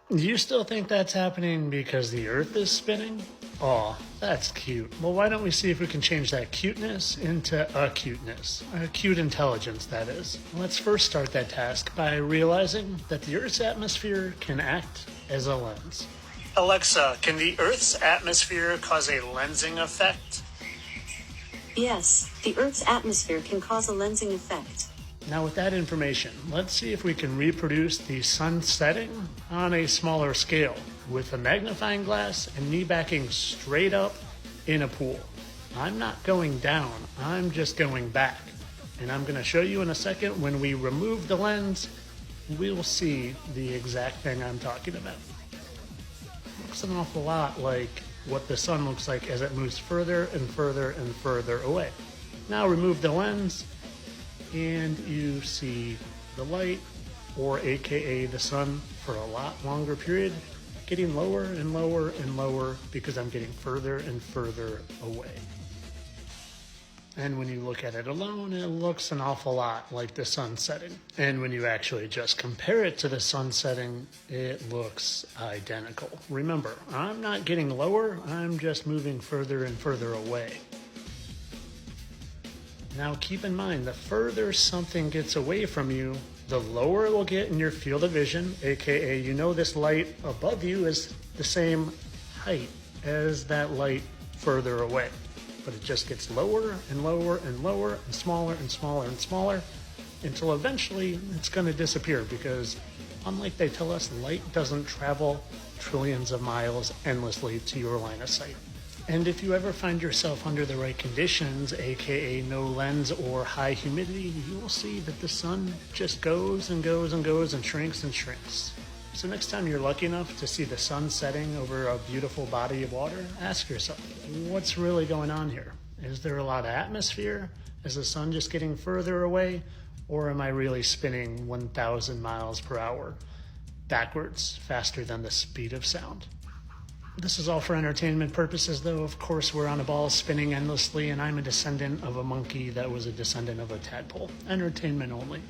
You still think that's happening because the Earth is spinning? Aw, that's cute. Well, why don't we see if we can change that cuteness into acuteness? Acute intelligence, that is. Let's first start that task by realizing that the Earth's atmosphere can act as a lens. Alexa, can the Earth's atmosphere cause a lensing effect? Yes, the Earth's atmosphere can cause a lensing effect. Now with that information, let's see if we can reproduce the sun setting on a smaller scale with a magnifying glass and me backing straight up in a pool. I'm not going down, I'm just going back. And I'm going to show you in a second when we remove the lens, we'll see the exact thing I'm talking about. Looks an awful lot like what the sun looks like as it moves further and further and further away. Now remove the lens, and you see the light, or aka the sun, for a lot longer period, getting lower and lower and lower because I'm getting further and further away. And when you look at it alone, it looks an awful lot like the sun setting. And when you actually just compare it to the sun setting, it looks identical. Remember, I'm not getting lower, I'm just moving further and further away. Now keep in mind, the further something gets away from you, the lower it will get in your field of vision, aka you know this light above you is the same height as that light further away. But it just gets lower and lower and lower and smaller and smaller and smaller until eventually it's going to disappear, because unlike they tell us, light doesn't travel trillions of miles endlessly to your line of sight. And if you ever find yourself under the right conditions, aka no lens or high humidity, you will see that the sun just goes and goes and goes and shrinks and shrinks. So next time you're lucky enough to see the sun setting over a beautiful body of water, ask yourself, what's really going on here? Is there a lot of atmosphere? Is the sun just getting further away? Or am I really spinning 1,000 miles per hour backwards, faster than the speed of sound? This is all for entertainment purposes, though. Of course, we're on a ball spinning endlessly, and I'm a descendant of a monkey that was a descendant of a tadpole. Entertainment only.